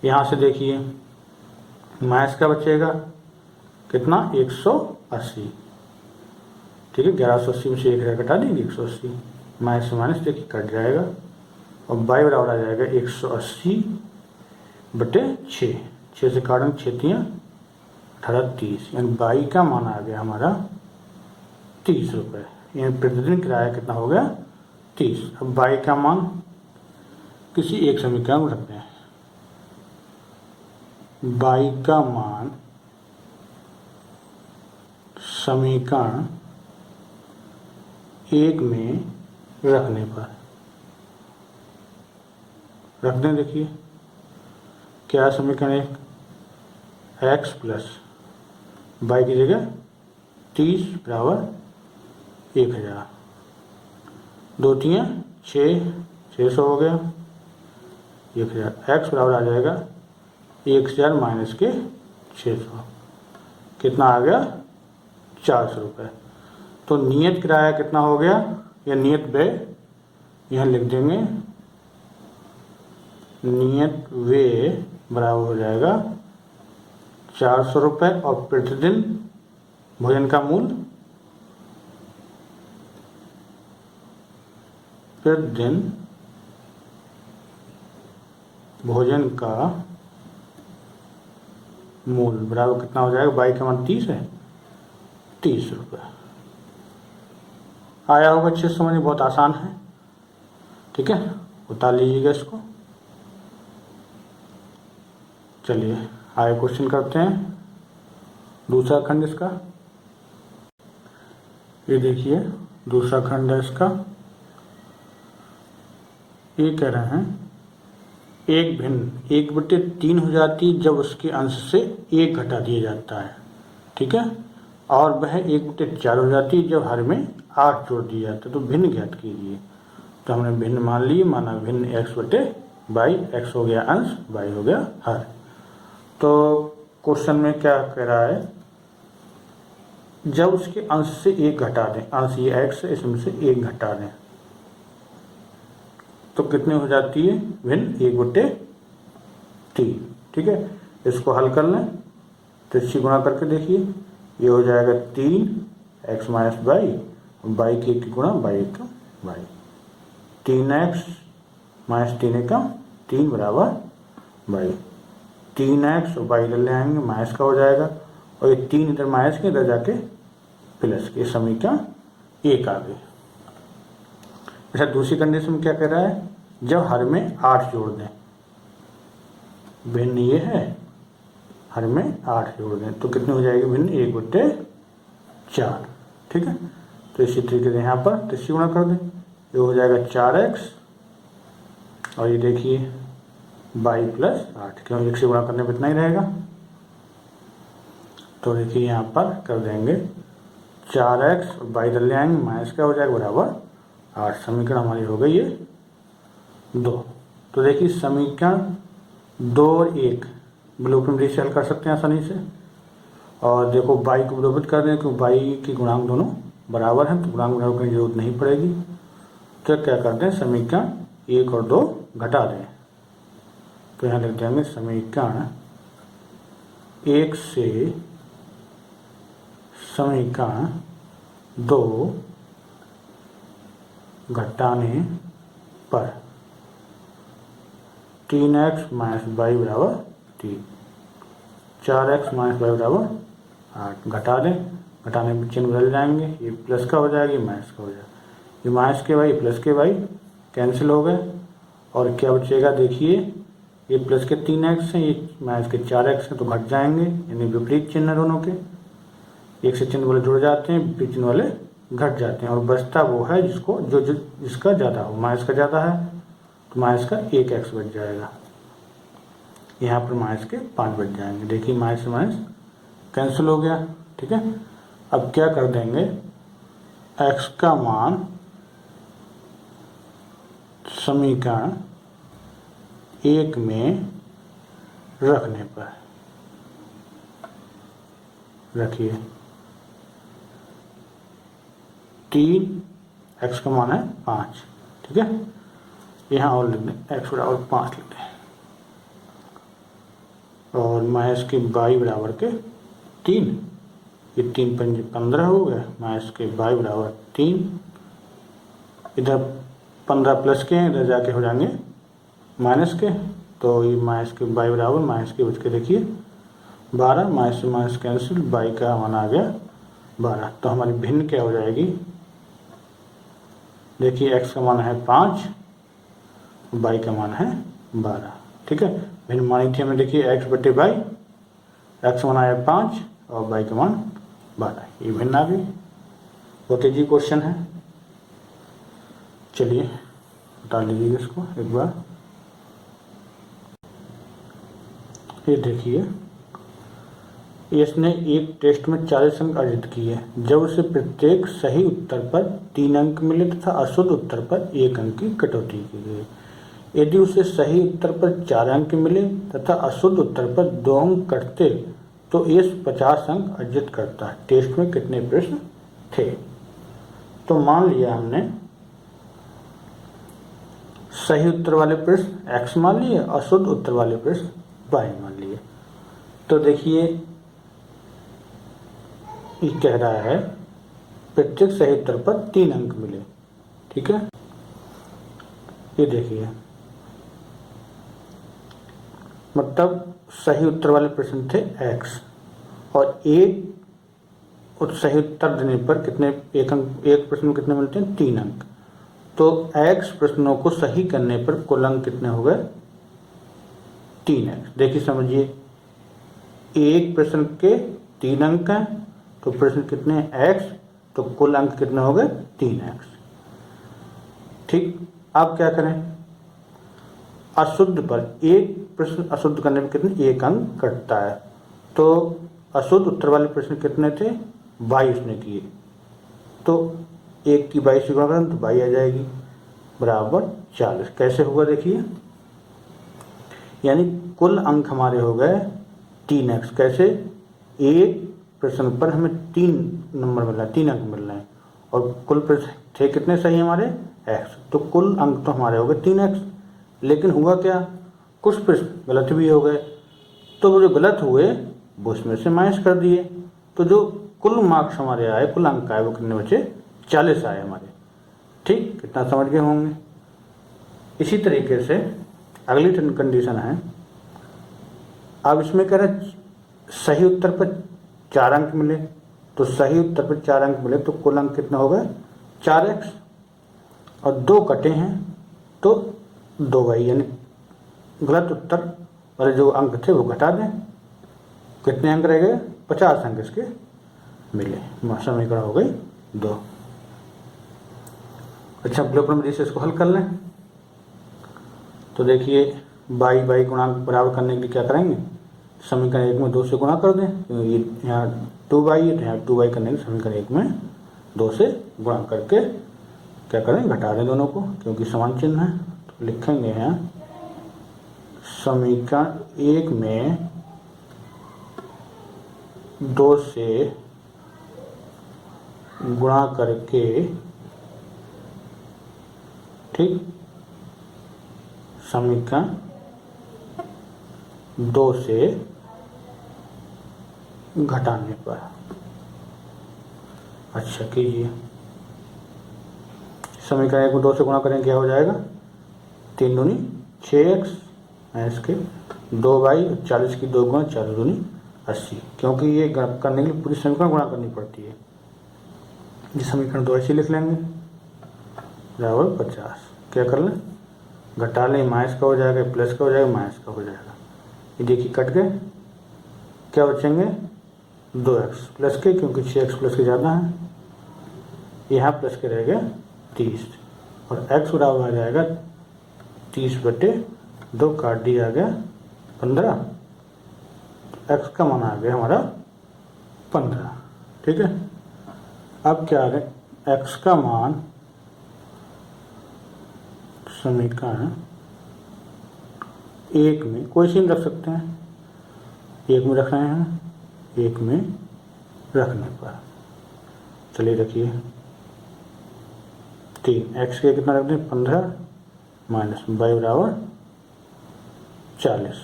यहाँ से देखिए माइनस का बचेगा कितना 180, ठीक है। 1180 में से 1000 घटा देंगे 180, माइनस से माइनस देखिए कट जाएगा और बाई बराबर आ जाएगा 180 बटे 6, 6 से काटें 6 3 18 30, यानी बाई का मान आ गया हमारा 30 रुपये। यानी प्रतिदिन किराया कितना हो गया 30। अब बाई का मान किसी एक समीकरण में रखते हैं, बाई का मान समीकरण 1 में रखने पर रख दें। देखिए क्या समीकरण 1 x प्लस बाई की जगह 30 बराबर 1000, 2 3 600 हो गया 1000। x बराबर आ जाएगा 1000 माइनस के 600, कितना आ गया 400 रुपये। तो नियत किराया कितना हो गया या नियत व्यय यहाँ लिख देंगे नियत व्यय बराबर हो जाएगा 400 रुपये और प्रतिदिन भोजन का मूल्य प्रतिदिन भोजन का मूल्य बराबर कितना हो जाएगा, बाई का मान 30 है, 30 रुपये। आया होगा अच्छे से समझ में, बहुत आसान है। ठीक है, उतार लीजिएगा इसको। चलिए आगे क्वेश्चन करते हैं, दूसरा खंड इसका। ये देखिए दूसरा खंड है इसका। ये कह रहे हैं एक भिन्न 1/3 हो जाती है जब उसके अंश से 1 घटा दिया जाता है। ठीक है, और वह 1/4 हो जाती है जब हर में 8 जोड़ दिया जाता है। तो भिन्न ज्ञात कीजिए। तो हमने भिन्न मान लिए, माना भिन्न x/बाई, x हो गया अंश, बाई हो गया हर। तो क्वेश्चन में क्या कह रहा है, जब उसके अंश से 1 घटा दें, अंश ये x है, इसमें से 1 घटा दें तो कितने हो जाती है, भिन्न 1/3। ठीक है, इसको हल कर लें तो इससे गुणा करके देखिए, ये हो जाएगा 3x माइनस बाई, बाई की 1 गुणा, बाई 1 बाई, 3x माइनस 3 एकम 3 बराबर बाई, 3x और बाई इधर ले आएंगे, माइनस का हो जाएगा, और ये 3 इधर माइनस के, इधर जाके प्लस के, समीकरण 1 आ गई। अच्छा, दूसरी कंडीशन में क्या कह रहा है, जब हर में 8 जोड़ दें, भिन्न ये है, हर में 8 जोड़ दें तो कितनी हो जाएगी, भिन्न 1/4। ठीक है, तो इसी तरीके से यहाँ पर तो इसी गुणा कर दें, ये हो जाएगा 4x और ये देखिए बाई प्लस 8, क्यों 1 से गुणा करने पर इतना ही रहेगा। तो देखिए यहाँ पर कर देंगे 4x और बाई इधर ले आएंगे, माइनस का हो जाएगा बराबर 8। समीकरण हमारी हो गई है 2। तो देखिए समीकरण 2 और 1 ब्लूप्रिंट से हल कर सकते हैं आसानी से। और देखो बाई को विलोपित कर दें, क्योंकि बाई की गुणांक दोनों बराबर हैं, तो गुणांक बनाने की जरूरत नहीं पड़ेगी। तो क्या करते हैं, समीकरण 1 और 2 घटा दें। तो यहाँ लिख देंगे समीकरण 1 से समीकरण 2 घटाने पर 3x माइनस बाई बराबर 3, 4x माइनस बाई बराबर 8। घटा दें, घटाने में चिन्ह बदल जाएंगे, ये प्लस का हो जाएगा, ये माइनस का हो जाएगा, ये माइनस के बाई प्लस के बाई कैंसिल हो गए, और क्या बचेगा देखिए, ये प्लस के 3x हैं, ये माइनस के 4x हैं, तो घट जाएंगे, यानी विपरीत चिन्ह दोनों के, एक से चिन्ह वाले जुड़ जाते हैं, विपरीत चिन्ह वाले घट जाते हैं, और बचता वो है जिसको जिसका ज़्यादा हो। माइनस का ज़्यादा है तो माइनस का 1x बच जाएगा, यहाँ पर माइनस के 5 बच जाएंगे। देखिए माइनस से माइनस कैंसिल हो गया। ठीक है, अब क्या कर देंगे, x का मान समीकरण 1 में रखने पर, रखिए 3x का मान है 5। ठीक है, यहाँ और लिख दें x बराबर 5 लिख दें, और माइनस के बाई बराबर के 3, ये 3 पंजे 15 हो गए, माइनस के बाई बराबर 3, इधर 15 प्लस के हैं, इधर जाके हो जाएंगे माइनस के, तो ये माइनस के बाई बराबर माइनस के बच के देखिए 12, माइनस से माइनस कैंसिल, बाई का मान आ गया 12। तो हमारी भिन्न क्या हो जाएगी, देखिए x का मान है 5, बाई का मान है 12। ठीक है, भिन्न मानी थी हमें, देखिए x/बाई, x मान आया 5 और बाई का मान 12, ये भिन्न आ गई। बहुत ईजी क्वेश्चन है। चलिए बता लीजिएगा इसको एक बार। ये देखिए, इसने एक टेस्ट में 40 अंक अर्जित किए जब उसे प्रत्येक सही उत्तर पर 3 अंक मिले तथा अशुद्ध उत्तर पर 1 अंक की कटौती की गई। यदि उसे सही उत्तर पर 4 अंक मिले तथा अशुद्ध उत्तर पर 2 अंक कटते तो इस 50 अंक अर्जित करता है। टेस्ट में कितने प्रश्न थे? तो मान लिया हमने सही उत्तर वाले प्रश्न x मान लिए, अशुद्ध उत्तर वाले प्रश्न y मान लिए। तो देखिए ये कह रहा है प्रत्येक सही उत्तर पर 3 अंक मिले। ठीक है, ये देखिए मतलब सही उत्तर वाले प्रश्न थे x और एक सही उत्तर देने पर कितने एक प्रश्न में कितने मिलते हैं? 3 अंक। तो x प्रश्नों को सही करने पर कुल अंक कितने हो गए? 3x। देखिए समझिए, एक प्रश्न के 3 अंक हैं तो प्रश्न कितने हैं? x, तो कुल अंक कितने हो गए? 3x। ठीक, अब क्या करें? अशुद्ध पर एक प्रश्न अशुद्ध करने में कितने? 1 अंक कटता है। तो अशुद्ध उत्तर वाले प्रश्न कितने थे? 22 ने किए, तो 1 की 22 से गुणा करें तो 22 आ जाएगी बराबर 40। कैसे होगा देखिए, यानी कुल अंक हमारे हो गए 3x। कैसे? एक प्रश्न पर हमें 3 नंबर मिल रहा है, 3 अंक मिल रहे हैं और कुल प्रश्न थे कितने सही हमारे? x। तो कुल अंक तो हमारे हो गए 3x। लेकिन हुआ क्या? कुछ प्रश्न गलत भी हो गए, तो वो जो गलत हुए वो उसमें से माइनस कर दिए। तो जो कुल मार्क्स हमारे आए, कुल अंक आए, वो कितने बचे? 40 आए हमारे। ठीक, कितना समझ गए होंगे। इसी तरीके से अगली कंडीशन है, अब इसमें कह रहे सही उत्तर पर 4 अंक मिले, तो सही उत्तर पर 4 अंक मिले तो कुल अंक कितना हो गए? 4x और 2 कटे हैं तो 2y, यानी गलत उत्तर वाले जो अंक थे वो घटा दें। कितने अंक रह गए? 50 अंक इसके मिले। समीकरण हो गई 2। अच्छा, ब्लॉक नंबर से इसको हल कर लें। तो देखिए बाई बाई गुणांक बराबर करने के लिए क्या करेंगे? समीकरण 1 में 2 से गुणा कर दें, तो ये यहाँ 2y है तो यहाँ 2y करने के समीकरण 1 में 2 से गुणा करके क्या करें? घटा दें दोनों को, क्योंकि समान चिन्ह है। तो लिखेंगे यहाँ समीकरण 1 में 2 से गुणा करके, ठीक, समीकरण 2 से घटाने पर। अच्छा कीजिए, समीकरण 1 को 2 से गुणा करें क्या हो जाएगा? 3 दूनी 6x माइनस के 2y, 40 की 2 गुणा 4 दूनी 80, क्योंकि ये करने के लिए पूरी समीकरण गुणा करनी पड़ती है। ये समीकरण 2 ऐसे लिख लेंगे बराबर 50। क्या कर लें? घटा लें, माइनस का हो जाएगा, प्लस का हो जाएगा, माइनस का हो जाएगा। ये देखिए कट गए, क्या बचेंगे? 2x प्लस के, क्योंकि 6x प्लस के ज़्यादा है, यहाँ प्लस के रह गए 30 और x बराबर आ जाएगा 30/2, काट दिया आ गया 15, x का मान आ गया हमारा 15। ठीक है, अब क्या है? x का मान समीकरण 1 में कोई सी रख सकते हैं, 1 में रख रहे हैं, 1 में रखने पर चलिए रखिए 3, x के कितना रख दें? 15 माइनस y बराबर 40।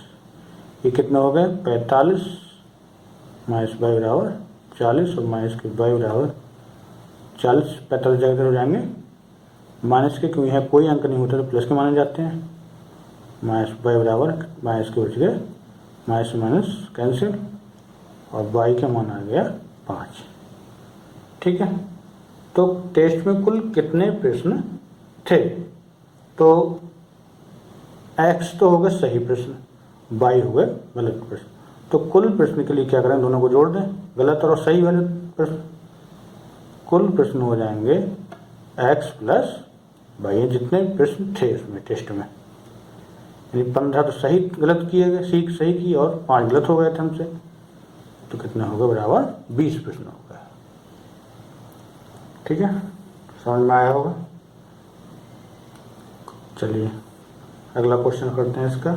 ये कितना हो गया? 45 माइनस y बराबर 40 और माइनस के y बराबर 40। 45 जगह हो जाएंगे माइनस के, क्योंकि यहाँ कोई अंक नहीं होता तो प्लस के माने जाते हैं। माइनस y बराबर माइनस के बच गए, माइनस माइनस कैंसिल और y का मान आ गया 5। ठीक है, तो टेस्ट में कुल कितने प्रश्न थे? तो x तो हो गए सही प्रश्न, y हो गए गलत प्रश्न। तो कुल प्रश्न के लिए क्या करें? दोनों को जोड़ दें, गलत और सही वाले प्रश्न। कुल प्रश्न हो जाएंगे x प्लस y, जितने प्रश्न थे इसमें टेस्ट में। यानी 15 तो सही गलत किए गए, सही की, और 5 गलत हो गए थे हमसे, तो कितना होगा? बराबर 20 प्रश्न हो गए। ठीक है, समझ में आया होगा। चलिए अगला क्वेश्चन करते हैं इसका।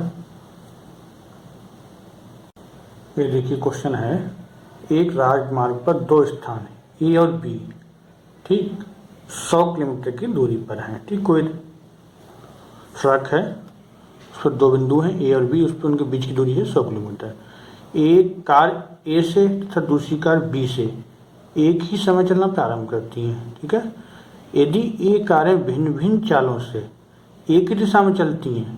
ये देखिए क्वेश्चन है, एक राजमार्ग पर 2 स्थान है ए और बी, ठीक, 100 किलोमीटर की दूरी पर है। ठीक, कोई सड़क है, उस पर दो बिंदु हैं ए और बी, उस पर उनके बीच की दूरी है 100 किलोमीटर। एक कार ए से तथा दूसरी कार बी से एक ही समय चलना प्रारंभ करती हैं। ठीक है, यदि ये कारें भिन्न भिन्न चालों से एक ही दिशा में चलती हैं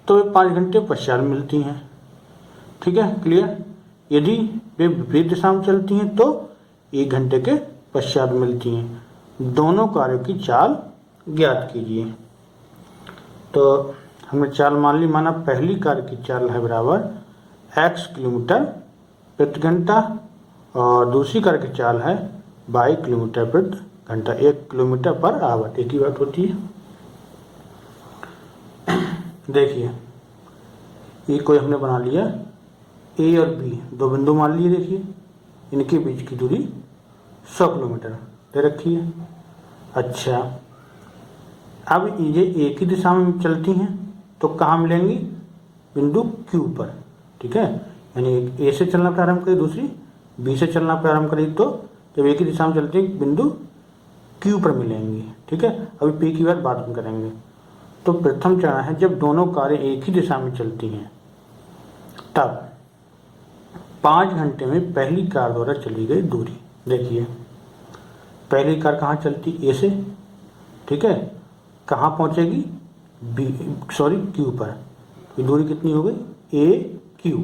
तो वे 5 घंटे पश्चात मिलती हैं। ठीक है, क्लियर। यदि वे विपरीत दिशा में चलती हैं तो 1 घंटे के पश्चात मिलती हैं। दोनों कारों की चाल ज्ञात कीजिए। तो हमने चाल मान ली, माना पहली कार की चाल है बराबर x किलोमीटर प्रति घंटा और दूसरी कार की चाल है y किलोमीटर प्रति घंटा, 1 किलोमीटर पर आवर, एक ही बात होती है। देखिए ये कोई हमने बना लिया ए और बी, दो बिंदु मान लिए। देखिए इनके बीच की दूरी 100 किलोमीटर दे रखी है। अच्छा, अब ये एक ही दिशा में चलती हैं तो कहाँ मिलेंगी? बिंदु Q पर। ठीक है, यानी ए से चलना प्रारंभ करें, दूसरी बी से चलना प्रारंभ करें, तो जब एक ही दिशा में चलती है बिंदु Q पर मिलेंगी। ठीक है, अभी पी की बात बाद में करेंगे। तो प्रथम चरण है जब दोनों कारें एक ही दिशा में चलती हैं तब 5 घंटे में पहली कार द्वारा चली गई दूरी। देखिए पहली कार कहाँ चलती? ए से। ठीक है, कहाँ पहुँचेगी? Q पर। ये दूरी कितनी हो गई? AQ।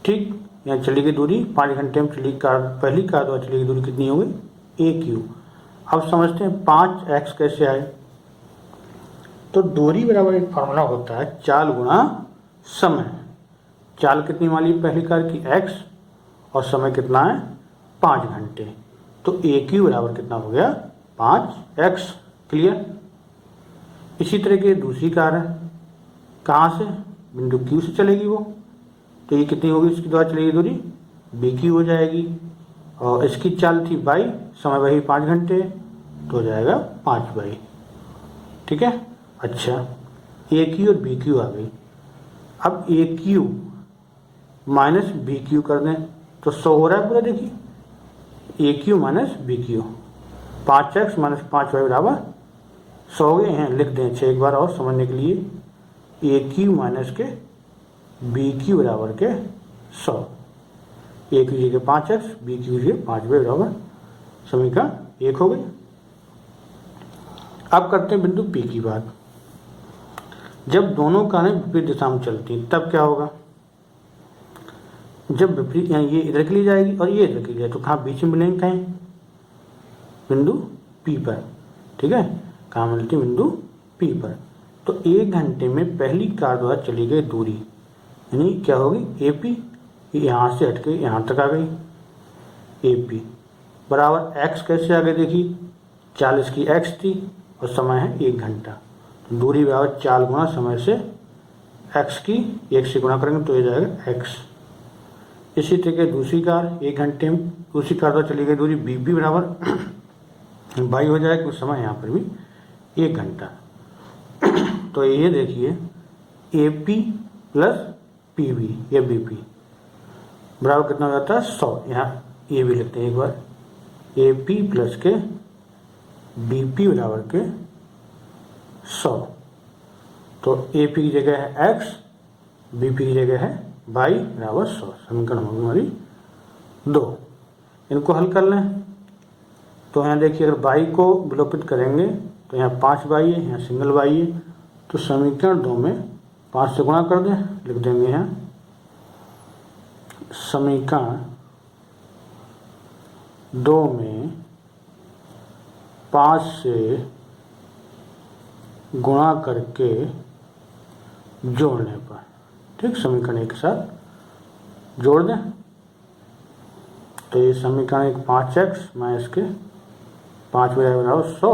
ठीक, यहाँ चली गई दूरी 5 घंटे में चली कार, पहली कार द्वारा चली गई दूरी कितनी हो गई? AQ। अब समझते हैं 5x कैसे आए। तो दूरी बराबर एक फार्मूला होता है चाल गुणा समय। चाल कितनी मान ली पहली कार की? x, और समय कितना है? 5 घंटे। तो AQ बराबर कितना हो गया? 5x। क्लियर। इसी तरह की दूसरी कार है, कहाँ से? बिंदु Q से चलेगी वो, तो ये कितनी होगी? इसकी द्वारा चलेगी दूरी BQ हो जाएगी, और इसकी चाल थी y, समय वही 5 घंटे, तो हो जाएगा 5y। ठीक है। अच्छा, AQ और BQ आ गई। अब AQ माइनस BQ कर दें तो 100 हो रहा है पूरा। देखिए AQ minus BQ, 5x minus 5y बराबर 100 हो गए हैं। लिख दें एक बार और समझने के लिए, AQ माइनस के BQ बराबर के 100। AQ की जगह 5x, BQ की जगह 5y बराबर समीकरण 1 हो गई। अब करते हैं बिंदु P की बात। जब दोनों कारें विपरीत दिशा में चलती तब क्या होगा? जब विपरीत, ये इधर के लिए जाएगी और ये इधर के लिए जाएगी, तो कहाँ बीच में मिलेंगे? कहीं बिंदु P पर। ठीक है, कहाँ मिलती? बिंदु P पर। तो 1 घंटे में पहली कार द्वारा चली गई दूरी यानी क्या होगी? AP, यहाँ से हटके यहाँ तक आ गई, AP बराबर x कैसे आ गई? देखिए 40 की x थी और समय है 1 घंटा, तो दूरी बराबर चाल गुणा समय से x की 1 से गुणा करेंगे तो ये जाएगा x। इसी तरह दूसरी कार 1 घंटे में दूसरी कार द्वारा चली गई दूरी BB बराबर बाई हो जाएगा, कुछ समय यहाँ पर भी 1 घंटा। तो ये देखिए AP प्लस PB या BP बराबर कितना हो जाता है? 100। यहाँ ये भी लिखते हैं एक बार, AP प्लस के BP बराबर के 100। तो AP की जगह है x, BP की जगह है y बराबर 100। समीकरण होगी हमारी 2। इनको हल कर लें तो यहाँ देखिए अगर y को विलोपित करेंगे तो यहाँ 5y है, यहाँ सिंगल y है, तो समीकरण 2 में 5 से गुणा कर दें, लिख देंगे यहाँ समीकरण 2 में 5 से गुणा करके जोड़ने पर, ठीक, समीकरण एक साथ जोड़ दें तो ये समीकरण एक 5x माइनस के 5 बराबर 100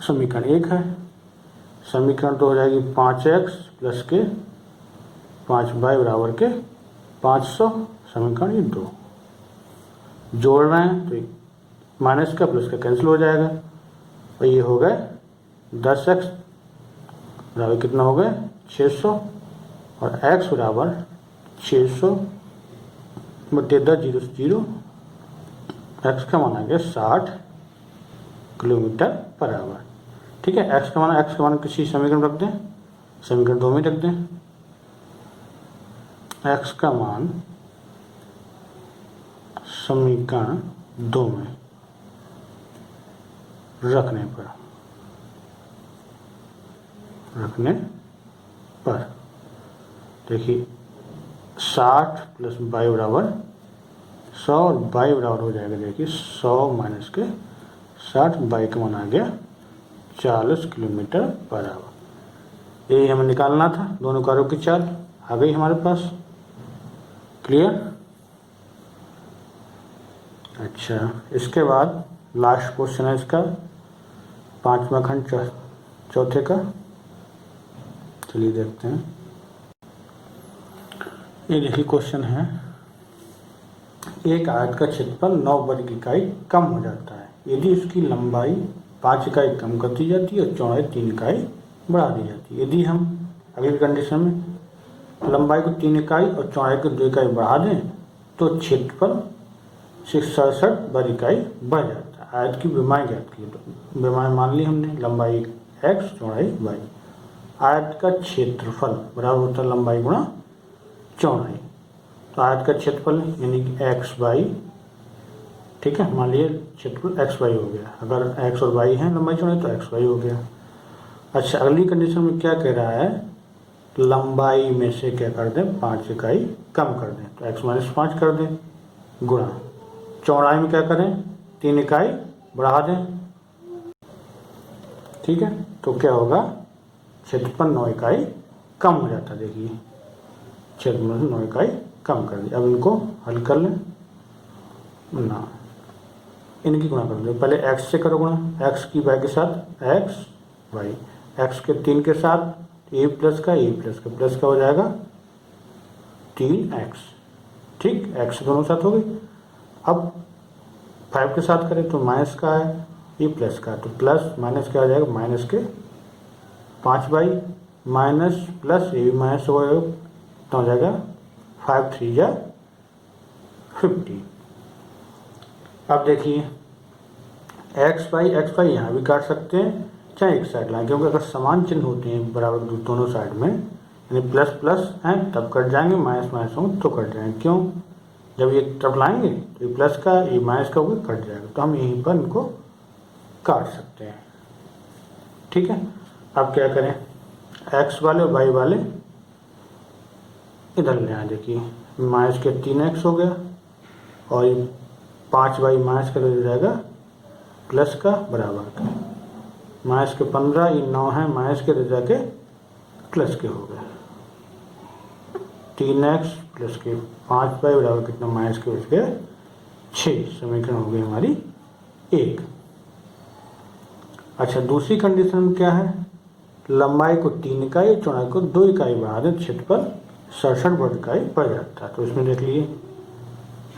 समीकरण 1 है। समीकरण तो हो जाएगी 5x प्लस के 5y बराबर के 500 समीकरण ये 2। जोड़ रहे हैं तो माइनस का प्लस का कैंसिल हो जाएगा और ये हो गए 10x बराबर कितना हो गए 600 और x बराबर 600 बटे 10 0 से 0 x का मान आ गया 60 किलोमीटर पर आवर। ठीक है। एक्स का मान किसी समीकरण रख दें, समीकरण 2 में रख दें। एक्स का मान समीकरण 2 में रखने पर देखिए 60 प्लस बाई बराबर 100 और बाई बराबर हो जाएगा, देखिए 100 माइनस के 60, बाई का मान आ गया 40 किलोमीटर पर आवर। ये हमें निकालना था, दोनों कारों की चाल आ गई हमारे पास। क्लियर। अच्छा, इसके बाद लास्ट क्वेश्चन है इसका 5वां खंड चौथे का। चलिए देखते हैं। ये देखिए क्वेश्चन है, एक आयत का क्षेत्रफल 9 वर्ग इकाई कम हो जाता है यदि उसकी लंबाई 5 इकाई कम कर दी जाती है और चौड़ाई 3 इकाई बढ़ा दी जाती है। यदि हम अगली कंडीशन में लंबाई को 3 इकाई और चौड़ाई को 2 इकाई बढ़ा दें तो क्षेत्रफल 67 वर्ग इकाई बढ़ जाता है। आयत की विमाएँ ज्ञात की, तो विमाएँ मान ली हमने, लंबाई x चौड़ाई y। आयत का क्षेत्रफल बराबर होता है लंबाई गुणा चौड़ाई। तो आयत का क्षेत्रफल यानी कि एक्स वाई, ठीक है, मान लीजिए क्षेत्रफल एक्स वाई हो गया। अगर एक्स और वाई है लंबाई चौड़ाई तो एक्स वाई हो गया। अच्छा, अगली कंडीशन में क्या कह रहा है, लंबाई में से क्या कर दें 5 इकाई कम कर दें, तो एक्स माइनस 5 कर दें गुणा चौड़ाई में क्या करें 3 इकाई बढ़ा दें। ठीक है, तो क्या होगा क्षेत्रफल 9 इकाई कम हो जाता है। देखिए क्षेत्रफल 9 इकाई कम कर दी। अब इनको हल कर लें ना, इनकी गुणा कर दो। पहले x से करो गुणा, x की y के साथ x y, x के 3 के साथ a प्लस का प्लस का हो जाएगा 3x। ठीक, x दोनों साथ हो गई। अब 5 के साथ करें तो माइनस का है, ये प्लस का, तो प्लस माइनस क्या हो जाएगा माइनस के 5y माइनस प्लस ये भी माइनस हो गया तो हो जाएगा 5 3 या 50। अब देखिए एक्स वाई यहाँ भी काट सकते हैं चाहे एक साइड लाएं, क्योंकि अगर समान चिन्ह होते हैं बराबर दोनों साइड में, यानी प्लस प्लस हैं तब कट जाएंगे, माइनस माइनस हों तो कट जाएंगे। क्यों, जब ये तरफ लाएंगे तो ये प्लस का ये माइनस का भी कट जाएगा, तो हम यहीं पर इनको काट सकते हैं। ठीक है, अब क्या करें, एक्स वाले और वाई वाले इधर ले आए। देखिए माइनस के 3x हो गया और ये 5y माइनस का हो जाएगा प्लस का बराबर का, माइनस के 15 ये 9 है माइनस के रह जाके प्लस के हो गए 3x प्लस के 5y बराबर कितना माइनस के बच गए 6। समीकरण हो गई हमारी 1। अच्छा, दूसरी कंडीशन में क्या है, लंबाई को 3 इकाई और चौड़ाई को 2 इकाई बढ़ा दें, क्षेत्रफल 67 वर्ग इकाई बढ़ जाता है। तो इसमें देख लिए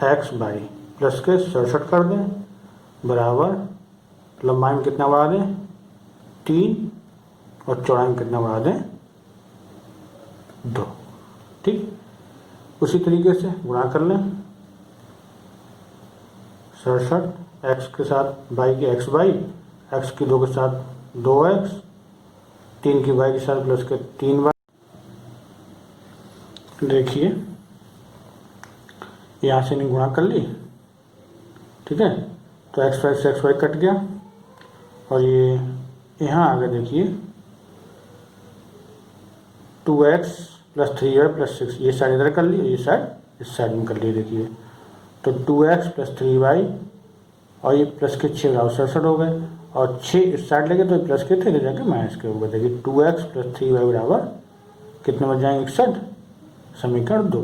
एक्स बाई प्लस के 67 कर दें बराबर लंबाई में कितना बढ़ा दें 3 और चौड़ाई में कितना बढ़ा दें 2। ठीक, उसी तरीके से गुणा कर लें 67 एक्स के साथ बाई की एक्स बाई, एक्स की 2 के साथ 2x, 3 की बाई के साथ प्लस के 3y। देखिए यहाँ से नहीं गुणा कर ली, ठीक है, तो एक्स वाई से एक्स वाई कट गया और ये यहाँ आगे देखिए 2x प्लस 3y प्लस 6, ये साइड इधर कर ली, ये साइड इस साइड में कर ली। देखिए तो 2x प्लस 3y और ये प्लस के 6 बराबर 67 हो गए और 6 इस साइड लगे तो प्लस के थे जाके माइनस के हो गए। देखिए 2x प्लस 3y बराबर कितने बच जाएंगे 61, समीकरण 2।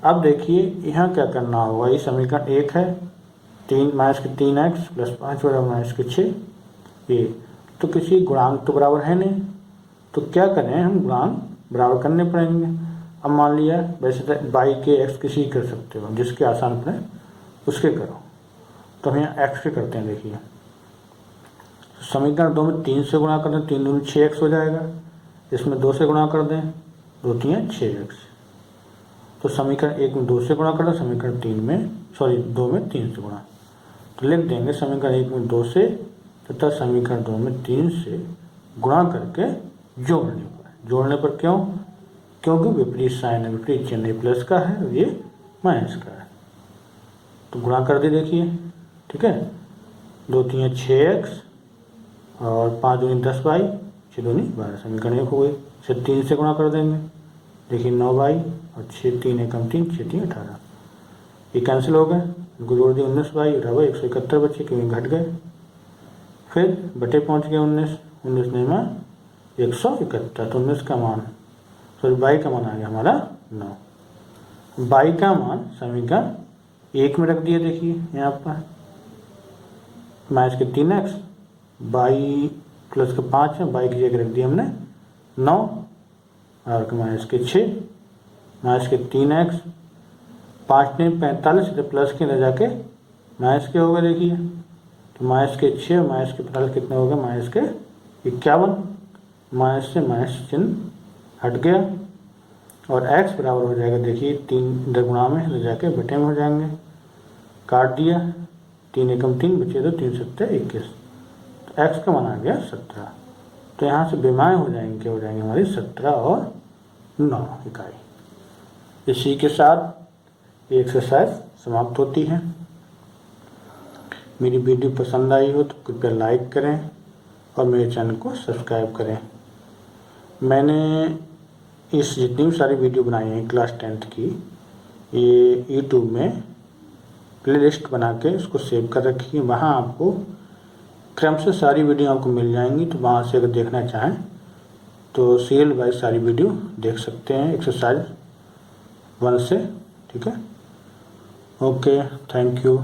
अब देखिए यहाँ क्या करना होगा, ये समीकरण 1 है, 3 माइनस के 3x प्लस 5 बराबर माइनस के 6, ये तो किसी गुणांक तो बराबर है नहीं, तो क्या करें हम गुणांक बराबर करने पड़ेंगे। अब मान लिया वैसे तो बाई के एक्स किसी कर सकते हो, जिसके आसान पड़े उसके करो, तो हम यहाँ एक्स के करते हैं। देखिए समीकरण 2 में 3 से गुणा कर दें, 3 दूनी 6x हो जाएगा, इसमें 2 से गुणा कर दें, 2 3 6x। तो समीकरण 1 में 2 से गुणा कर दें, समीकरण 2 में 3 से गुणा, तो लिख देंगे समीकरण 1 में 2 से तथा समीकरण 2 में 3 से गुणा करके जोड़ने पर क्यों? क्योंकि विपरीत साइन है, विपरीत चिन्ह प्लस का है और ये माइनस का है। तो गुणा कर दे देखिए, ठीक है। 2 3 6x और 5 दूनी 10y, 6 दूनी 12, समीकरण 1 हो गई। इसे 3 से गुणा कर देंगे, देखिए 9y और 6 3 एकम 3, 6 3 18, ये कैंसिल हो गए। इनको जोड़ दिए 19y 171 बच्चे क्योंकि घट गए। फिर बटे पहुँच गए 19 नहीं में 171, तो 19 का मान बाई का मान आ गया हमारा 9। बाई का मान समीकरण 1 में रख दिए, देखिए यहाँ पर माइनस के 3x, बाई प्लस के 5 है, बाई की जगह रख दिया हमने 9 और माइनस के 6, माइनस के 3x, 5 ने 45, तो प्लस के ले जाके माइनस के हो गए, देखिए तो माइनस के 6 और माइनस के 45 कितने हो गए? माइनस के 51। माइनस से माइनस चिन्ह हट गया और x बराबर हो जाएगा, देखिए 3 इधर गुणा में ले जाके बटे में हो जाएंगे, काट दिया 3 एकम 3 बचे तो 3 7 21, तो x का मान आ गया 17। तो यहाँ से बेमाएँ हो जाएंगे, क्या हो जाएंगे हमारी 17 और 9 इकाई। इसी के साथ ये एक्सरसाइज समाप्त होती है। मेरी वीडियो पसंद आई हो तो कृपया लाइक करें और मेरे चैनल को सब्सक्राइब करें। मैंने इस जितनी भी सारी वीडियो बनाई हैं क्लास 10th की, ये यूट्यूब में प्लेलिस्ट बना के उसको सेव कर रखी है। वहाँ आपको क्रम से सारी वीडियो आपको मिल जाएंगी, तो वहाँ से अगर देखना चाहें तो सीरियल वाइज सारी वीडियो देख सकते हैं एक्सरसाइज 1 से, ठीक है। Okay, thank you.